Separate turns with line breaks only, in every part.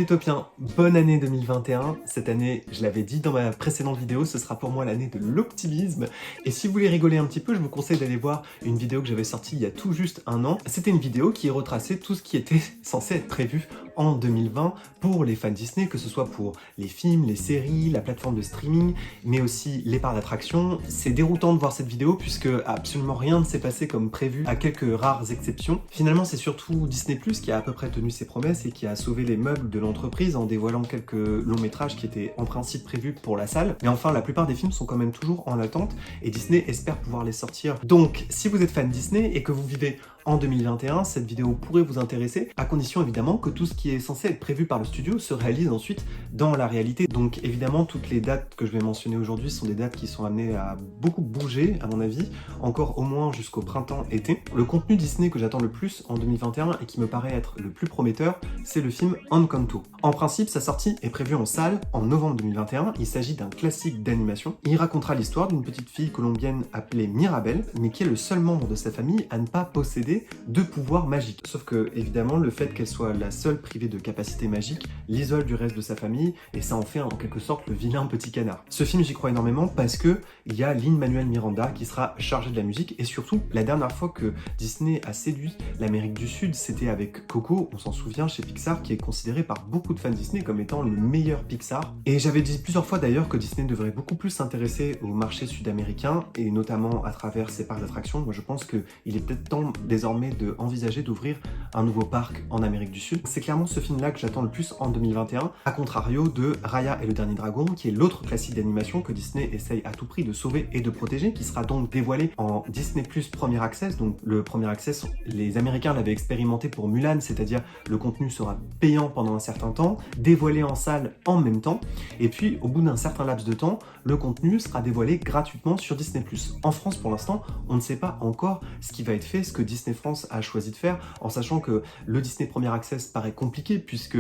Salut Topiens, bonne année 2021. Cette année, je l'avais dit dans ma précédente vidéo, ce sera pour moi l'année de l'optimisme. Et si vous voulez rigoler un petit peu, je vous conseille d'aller voir une vidéo que j'avais sortie il y a tout juste un an. C'était une vidéo qui retraçait tout ce qui était censé être prévu en 2020 pour les fans Disney, que ce soit pour les films, les séries, la plateforme de streaming, mais aussi les parcs d'attractions. C'est déroutant de voir cette vidéo puisque absolument rien ne s'est passé comme prévu, à quelques rares exceptions. Finalement, c'est surtout Disney+ qui a à peu près tenu ses promesses et qui a sauvé les meubles de l'entreprise en dévoilant quelques longs métrages qui étaient en principe prévus pour la salle. Mais enfin, la plupart des films sont quand même toujours en attente et Disney espère pouvoir les sortir. Donc, si vous êtes fan Disney et que vous vivez en 2021, cette vidéo pourrait vous intéresser, à condition évidemment que tout ce qui est censé être prévu par le studio se réalise ensuite dans la réalité. Donc évidemment, toutes les dates que je vais mentionner aujourd'hui sont des dates qui sont amenées à beaucoup bouger, à mon avis, encore au moins jusqu'au printemps-été. Le contenu Disney que j'attends le plus en 2021 et qui me paraît être le plus prometteur, c'est le film Encanto. En principe, sa sortie est prévue en salle en novembre 2021. Il s'agit d'un classique d'animation. Il racontera l'histoire d'une petite fille colombienne appelée Mirabel, mais qui est le seul membre de sa famille à ne pas posséder de pouvoirs magiques. Sauf que, évidemment, le fait qu'elle soit la seule privée de capacités magiques l'isole du reste de sa famille, et ça en fait en quelque sorte le vilain petit canard. Ce film, j'y crois énormément parce que il y a Lin-Manuel Miranda qui sera chargé de la musique, et surtout, la dernière fois que Disney a séduit l'Amérique du Sud, c'était avec Coco, on s'en souvient, chez Pixar, qui est considéré par beaucoup de fans Disney comme étant le meilleur Pixar. Et j'avais dit plusieurs fois d'ailleurs que Disney devrait beaucoup plus s'intéresser au marché sud-américain, et notamment à travers ses parcs d'attractions. Moi, je pense qu'il est peut-être temps désormais d'envisager d'ouvrir un nouveau parc en Amérique du Sud. C'est clairement ce film-là que j'attends le plus en 2021, à contrario de Raya et le dernier dragon, qui est l'autre classique d'animation que Disney essaye à tout prix de sauver et de protéger, qui sera donc dévoilé en Disney+ Premier Access. Donc le Premier Access, les Américains l'avaient expérimenté pour Mulan, c'est-à-dire le contenu sera payant pendant un certain temps, dévoilé en salle en même temps, et puis au bout d'un certain laps de temps, le contenu sera dévoilé gratuitement sur Disney+. En France, pour l'instant, on ne sait pas encore ce qui va être fait, ce que Disney France a choisi de faire, en sachant que le Disney Premier Access paraît compliqué puisque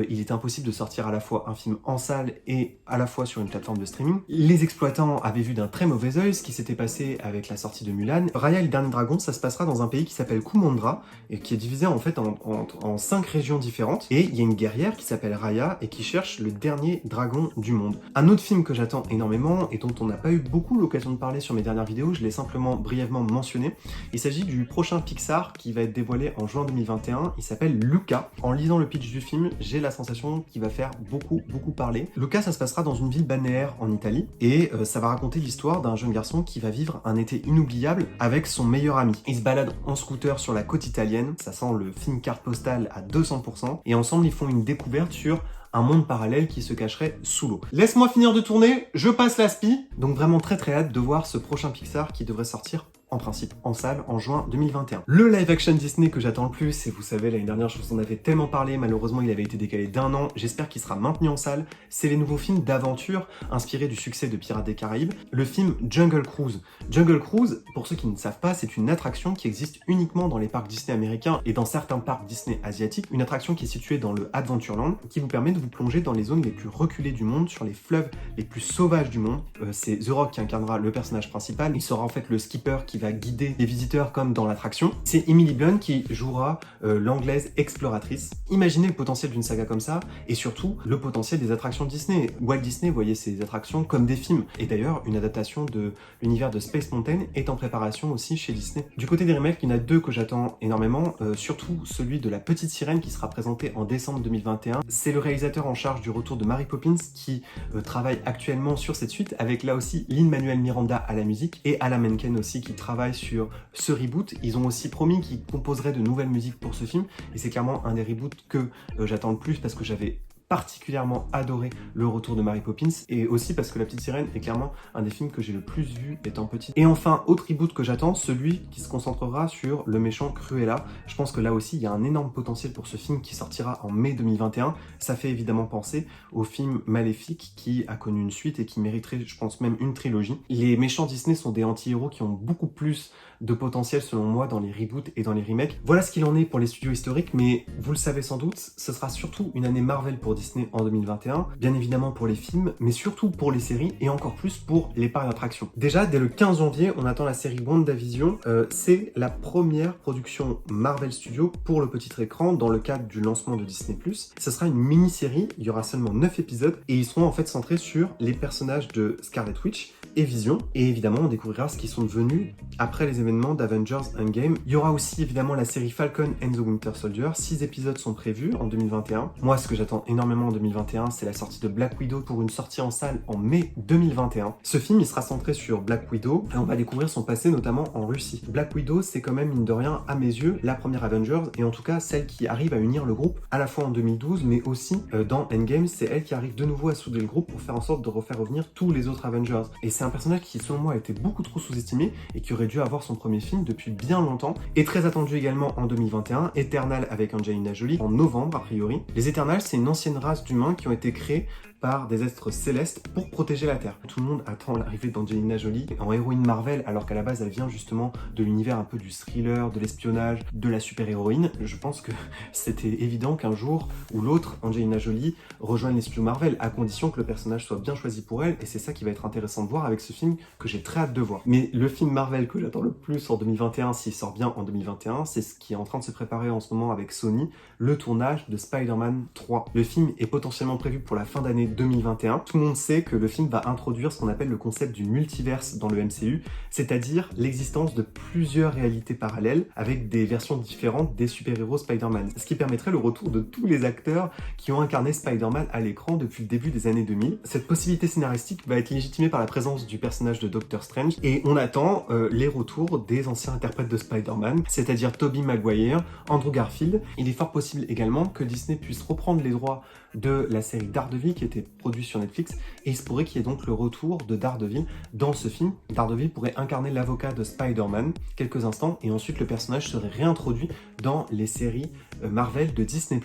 il est impossible de sortir à la fois un film en salle et à la fois sur une plateforme de streaming. Les exploitants avaient vu d'un très mauvais œil ce qui s'était passé avec la sortie de Mulan. Raya et le dernier dragon, ça se passera dans un pays qui s'appelle Kumandra et qui est divisé en fait en 5 régions différentes, et il y a une guerrière qui s'appelle Raya et qui cherche le dernier dragon du monde. Un autre film que j'attends énormément et dont on n'a pas eu beaucoup l'occasion de parler sur mes dernières vidéos, je l'ai simplement brièvement mentionné, il s'agit du prochain Pixar qui va être dévoilé en juin 2021, il s'appelle Luca. En lisant le pitch du film, j'ai la sensation qu'il va faire beaucoup parler. Luca, ça se passera dans une ville balnéaire en Italie, et ça va raconter l'histoire d'un jeune garçon qui va vivre un été inoubliable avec son meilleur ami. Il se balade en scooter sur la côte italienne, ça sent le film carte postale à 200%, et ensemble ils font une découverte sur un monde parallèle qui se cacherait sous l'eau. Laisse-moi finir de tourner, je passe l'aspi. Donc vraiment très hâte de voir ce prochain Pixar qui devrait sortir en principe en salle en juin 2021. Le live action Disney que j'attends le plus, et vous savez, l'année dernière je vous en avais tellement parlé, malheureusement il avait été décalé d'un an, j'espère qu'il sera maintenu en salle, c'est les nouveaux films d'aventure inspirés du succès de Pirates des Caraïbes, le film Jungle Cruise. Jungle Cruise, pour ceux qui ne savent pas, c'est une attraction qui existe uniquement dans les parcs Disney américains et dans certains parcs Disney asiatiques, une attraction qui est située dans le Adventureland, qui vous permet de vous plonger dans les zones les plus reculées du monde, sur les fleuves les plus sauvages du monde. C'est The Rock qui incarnera le personnage principal, il sera en fait le skipper qui va guider les visiteurs comme dans l'attraction. C'est Emily Blunt qui jouera l'anglaise exploratrice. Imaginez le potentiel d'une saga comme ça, et surtout le potentiel des attractions Disney. Walt Disney voyait ces attractions comme des films, et d'ailleurs une adaptation de l'univers de Space Mountain est en préparation aussi chez Disney. Du côté des remakes, il y en a deux que j'attends énormément, surtout celui de La Petite Sirène qui sera présenté en décembre 2021. C'est le réalisateur en charge du retour de Mary Poppins qui travaille actuellement sur cette suite, avec là aussi Lin-Manuel Miranda à la musique et Alan Menken aussi qui travaille sur ce reboot. Ils ont aussi promis qu'ils composeraient de nouvelles musiques pour ce film, et c'est clairement un des reboots que j'attends le plus parce que j'avais particulièrement adoré le retour de Mary Poppins, et aussi parce que La Petite Sirène est clairement un des films que j'ai le plus vu étant petit. Et enfin, autre reboot que j'attends, celui qui se concentrera sur le méchant Cruella. Je pense que là aussi il y a un énorme potentiel pour ce film qui sortira en mai 2021. Ça fait évidemment penser au film Maléfique qui a connu une suite et qui mériterait, je pense, même une trilogie. Les méchants Disney sont des anti-héros qui ont beaucoup plus de potentiel selon moi dans les reboots et dans les remakes. Voilà ce qu'il en est pour les studios historiques, mais vous le savez sans doute, ce sera surtout une année Marvel pour Disney en 2021, bien évidemment pour les films, mais surtout pour les séries et encore plus pour les parcs d'attractions. Déjà, dès le 15 janvier, on attend la série WandaVision. C'est la première production Marvel Studios pour le petit écran dans le cadre du lancement de Disney+. Ce sera une mini-série, il y aura seulement 9 épisodes et ils seront en fait centrés sur les personnages de Scarlet Witch et Vision. Et évidemment, on découvrira ce qu'ils sont devenus après les événements d'Avengers Endgame. Il y aura aussi évidemment la série Falcon and the Winter Soldier. 6 épisodes sont prévus en 2021. Moi, ce que j'attends énormément en 2021, c'est la sortie de Black Widow pour une sortie en salle en mai 2021. Ce film, il sera centré sur Black Widow et on va découvrir son passé, notamment en Russie. Black Widow, c'est quand même, mine de rien, à mes yeux, la première Avengers et en tout cas celle qui arrive à unir le groupe à la fois en 2012, mais aussi dans Endgame, c'est elle qui arrive de nouveau à souder le groupe pour faire en sorte de refaire revenir tous les autres Avengers. Et c'est un personnage qui, selon moi, a été beaucoup trop sous-estimé et qui aurait dû avoir son premier film depuis bien longtemps. Et très attendu également en 2021, Eternal avec Angelina Jolie, en novembre a priori. Les Eternals, c'est une ancienne race d'humains qui ont été créés par des êtres célestes pour protéger la Terre. Tout le monde attend l'arrivée d'Angelina Jolie en héroïne Marvel, alors qu'à la base elle vient justement de l'univers un peu du thriller, de l'espionnage, de la super-héroïne. Je pense que c'était évident qu'un jour ou l'autre, Angelina Jolie rejoigne les studios Marvel, à condition que le personnage soit bien choisi pour elle, et c'est ça qui va être intéressant de voir avec ce film que j'ai très hâte de voir. Mais le film Marvel que j'attends le plus en 2021, s'il sort bien en 2021, c'est ce qui est en train de se préparer en ce moment avec Sony, le tournage de Spider-Man 3. Le film est potentiellement prévu pour la fin d'année 2021. Tout le monde sait que le film va introduire ce qu'on appelle le concept du multiverse dans le MCU, c'est-à-dire l'existence de plusieurs réalités parallèles avec des versions différentes des super-héros Spider-Man, ce qui permettrait le retour de tous les acteurs qui ont incarné Spider-Man à l'écran depuis le début des années 2000. Cette possibilité scénaristique va être légitimée par la présence du personnage de Doctor Strange et on attend les retours des anciens interprètes de Spider-Man, c'est-à-dire Tobey Maguire, Andrew Garfield. Il est fort possible également que Disney puisse reprendre les droits de la série Daredevil qui était produite sur Netflix et il se pourrait qu'il y ait donc le retour de Daredevil dans ce film. Daredevil pourrait incarner l'avocat de Spider-Man quelques instants et ensuite le personnage serait réintroduit dans les séries Marvel de Disney+.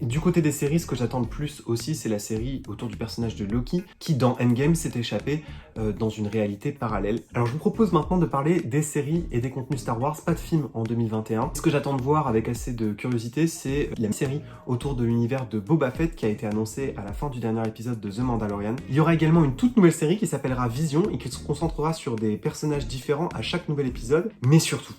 Du côté des séries, ce que j'attends le plus aussi, c'est la série autour du personnage de Loki qui dans Endgame s'est échappé dans une réalité parallèle. Alors je vous propose maintenant de parler des séries et des contenus Star Wars, pas de film en 2021. Ce que j'attends de voir avec assez de curiosité, c'est la série autour de l'univers de Boba Fett qui a été annoncée à la fin du dernier épisode de The Mandalorian. Il y aura également une toute nouvelle série qui s'appellera Vision et qui se concentrera sur des personnages différents à chaque nouvel épisode, mais surtout,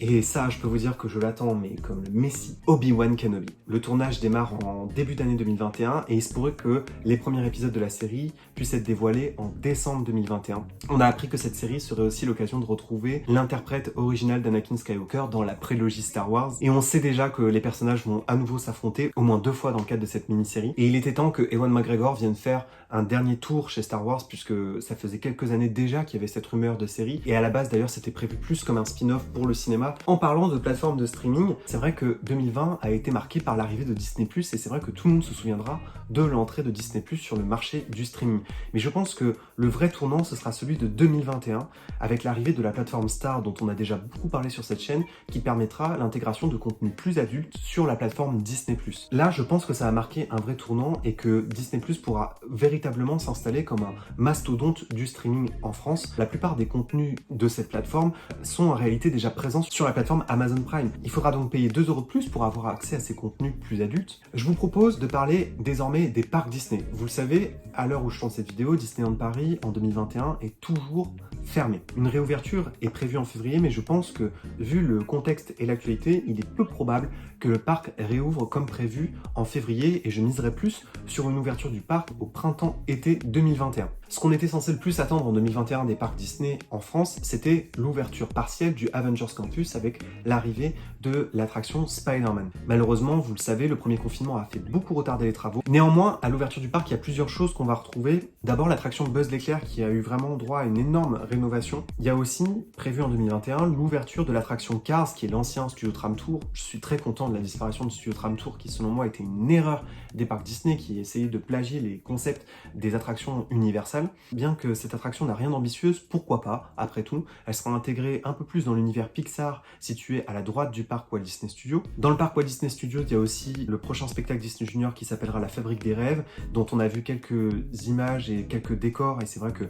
et ça, je peux vous dire que je l'attends, mais comme le Messie, Obi-Wan Kenobi. Le tournage démarre en début d'année 2021 et il se pourrait que les premiers épisodes de la série puissent être dévoilés en décembre 2021. On a appris que cette série serait aussi l'occasion de retrouver l'interprète original d'Anakin Skywalker dans la prélogie Star Wars. Et on sait déjà que les personnages vont à nouveau s'affronter au moins 2 fois dans le cadre de cette mini-série. Et il était temps que Ewan McGregor vienne faire un dernier tour chez Star Wars puisque ça faisait quelques années déjà qu'il y avait cette rumeur de série. Et à la base d'ailleurs c'était prévu plus comme un spin-off pour le cinéma. En parlant de plateformes de streaming, c'est vrai que 2020 a été marqué par l'arrivée de Disney+, et c'est vrai que tout le monde se souviendra de l'entrée de Disney+, sur le marché du streaming. Mais je pense que le vrai tournant, ce sera celui de 2021, avec l'arrivée de la plateforme Star, dont on a déjà beaucoup parlé sur cette chaîne, qui permettra l'intégration de contenus plus adultes sur la plateforme Disney+. Là, je pense que ça a marqué un vrai tournant, et que Disney+, pourra véritablement s'installer comme un mastodonte du streaming en France. La plupart des contenus de cette plateforme sont en réalité déjà présents sur la plateforme Amazon Prime. Il faudra donc payer 2 € de plus pour avoir accès à ces contenus plus adultes. Je vous propose de parler désormais des parcs Disney. Vous le savez, à l'heure où je tourne cette vidéo, Disneyland Paris en 2021 est toujours fermé. Une réouverture est prévue en février, mais je pense que, vu le contexte et l'actualité, il est peu probable que le parc réouvre comme prévu en février, et je miserai plus sur une ouverture du parc au printemps-été 2021. Ce qu'on était censé le plus attendre en 2021 des parcs Disney en France, c'était l'ouverture partielle du Avengers Campus avec l'arrivée de l'attraction Spider-Man. Malheureusement, vous le savez, le premier confinement a fait beaucoup retarder les travaux. Néanmoins, à l'ouverture du parc, il y a plusieurs choses qu'on va retrouver. D'abord, l'attraction Buzz l'éclair qui a eu vraiment droit à une énorme rénovation. Il y a aussi, prévu en 2021, l'ouverture de l'attraction Cars, qui est l'ancien Studio Tram Tour. Je suis très content de la disparition du Studio Tram Tour, qui selon moi était une erreur des parcs Disney, qui essayait de plagier les concepts des attractions universelles. Bien que cette attraction n'a rien d'ambitieuse, pourquoi pas, après tout, elle sera intégrée un peu plus dans l'univers Pixar, situé à la droite du parc Walt Disney Studios. Dans le parc Walt Disney Studios, il y a aussi le prochain spectacle Disney Junior qui s'appellera La Fabrique des Rêves, dont on a vu quelques images et quelques décors, et c'est vrai que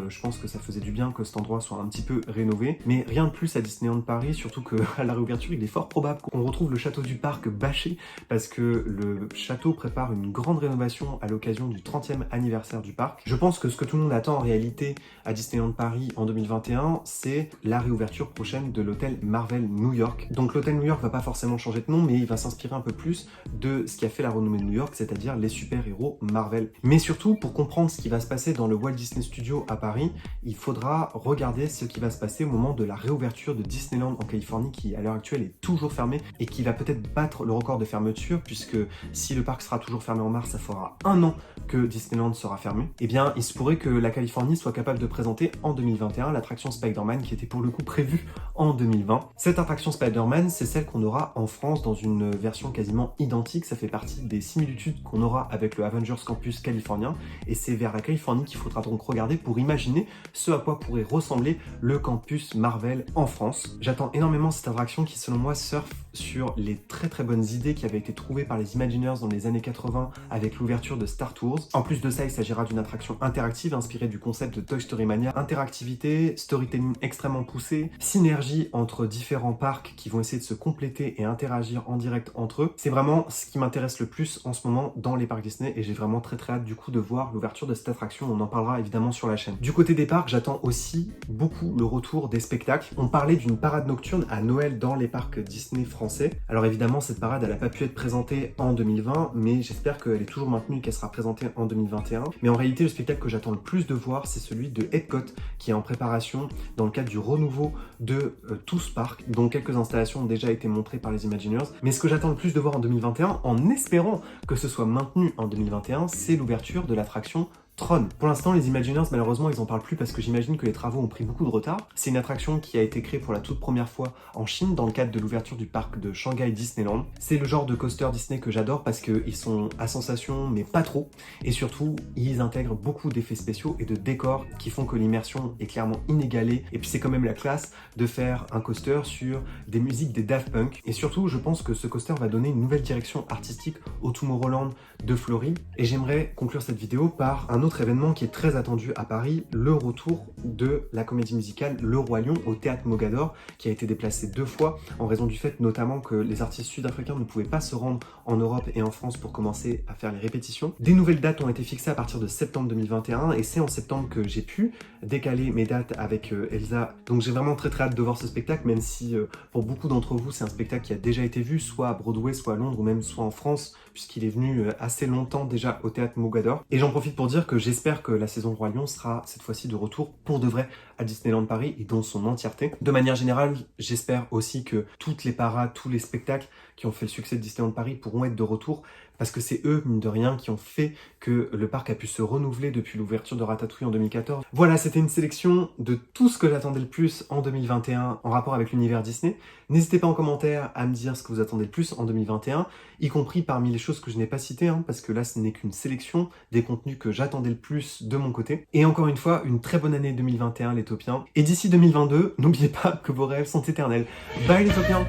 je pense que ça faisait du bien que cet endroit soit un petit peu rénové. Mais rien de plus à Disneyland Paris, surtout qu'à la réouverture, il est fort probable qu'on retrouve le château du parc bâché, parce que le château prépare une grande rénovation à l'occasion du 30e anniversaire du parc. Je pense que ce que tout le monde attend en réalité à Disneyland Paris en 2021, c'est la réouverture prochaine de l'hôtel Marvel New York. Donc l'hôtel New York va pas forcément changer de nom, mais il va s'inspirer un peu plus de ce qui a fait la renommée de New York, c'est-à-dire les super-héros Marvel. Mais surtout, pour comprendre ce qui va se passer dans le Walt Disney Studio à Paris, il faudra regarder ce qui va se passer au moment de la réouverture de Disneyland en Californie, qui à l'heure actuelle est toujours fermé et qui va peut-être battre le record de fermeture, puisque si le parc sera toujours fermé en mars, ça fera 1 an que Disneyland sera fermé. Eh bien, il se pourrait que la Californie soit capable de présenter en 2021 l'attraction Spider-Man qui était pour le coup prévue en 2020. Cette attraction Spider-Man, c'est celle qu'on aura en France dans une version quasiment identique. Ça fait partie des similitudes qu'on aura avec le Avengers Campus californien, et c'est vers la Californie qu'il faudra donc regarder pour imaginer ce à quoi pourrait ressembler le campus Marvel en France. J'attends énormément cette attraction qui, selon moi, surfe sur les très bonnes idées qui avaient été trouvées par les Imagineers dans les années 80 avec l'ouverture de Star Tours. En plus de ça, il s'agira d'une attraction interactive inspirée du concept de Toy Story Mania. Interactivité, storytelling extrêmement poussé, synergie entre différents parcs qui vont essayer de se compléter et interagir en direct entre eux. C'est vraiment ce qui m'intéresse le plus en ce moment dans les parcs Disney, et j'ai vraiment très hâte du coup de voir l'ouverture de cette attraction. On en parlera évidemment sur la chaîne. Du côté des parcs, j'attends aussi beaucoup le retour des spectacles. On parlait d'une parade nocturne à Noël dans les parcs Disney français. Alors évidemment, cette parade, elle n'a pas pu être présentée en 2020, mais j'espère qu'elle est toujours maintenue et qu'elle sera présentée en 2021. Mais en réalité, le spectacle que j'attends le plus de voir, c'est celui de Epcot, qui est en préparation dans le cadre du renouveau de tout ce parc, dont quelques installations ont déjà été montrées par les Imagineers. Mais ce que j'attends le plus de voir en 2021, en espérant que ce soit maintenu en 2021, c'est l'ouverture de l'attraction Tron. Pour l'instant, les Imagineers, malheureusement, ils en parlent plus parce que j'imagine que les travaux ont pris beaucoup de retard. C'est une attraction qui a été créée pour la toute première fois en Chine dans le cadre de l'ouverture du parc de Shanghai Disneyland. C'est le genre de coaster Disney que j'adore parce qu'ils sont à sensation, mais pas trop. Et surtout, ils intègrent beaucoup d'effets spéciaux et de décors qui font que l'immersion est clairement inégalée. Et puis c'est quand même la classe de faire un coaster sur des musiques des Daft Punk. Et surtout, je pense que ce coaster va donner une nouvelle direction artistique au Tomorrowland de Floride. Et j'aimerais conclure cette vidéo par un autre événement qui est très attendu à Paris, le retour de la comédie musicale Le Roi Lion au Théâtre Mogador, qui a été déplacé 2 fois en raison du fait notamment que les artistes sud-africains ne pouvaient pas se rendre en Europe et en France pour commencer à faire les répétitions. Des nouvelles dates ont été fixées à partir de septembre 2021 et c'est en septembre que j'ai pu décaler mes dates avec Elsa. Donc j'ai vraiment très hâte de voir ce spectacle, même si pour beaucoup d'entre vous c'est un spectacle qui a déjà été vu soit à Broadway, soit à Londres ou même soit en France, puisqu'il est venu assez longtemps déjà au Théâtre Mogador. Et j'en profite pour dire que j'espère que la saison Roi Lion sera cette fois-ci de retour pour de vrai à Disneyland Paris et dans son entièreté. De manière générale, j'espère aussi que toutes les parades, tous les spectacles qui ont fait le succès de Disneyland Paris pourront être de retour, parce que c'est eux, mine de rien, qui ont fait que le parc a pu se renouveler depuis l'ouverture de Ratatouille en 2014. Voilà, c'était une sélection de tout ce que j'attendais le plus en 2021 en rapport avec l'univers Disney. N'hésitez pas en commentaire à me dire ce que vous attendez le plus en 2021, y compris parmi les choses que je n'ai pas citées, parce que là, ce n'est qu'une sélection des contenus que j'attendais le plus de mon côté. Et encore une fois, une très bonne année 2021, les Taupiens. Et d'ici 2022, n'oubliez pas que vos rêves sont éternels. Bye les Taupiens!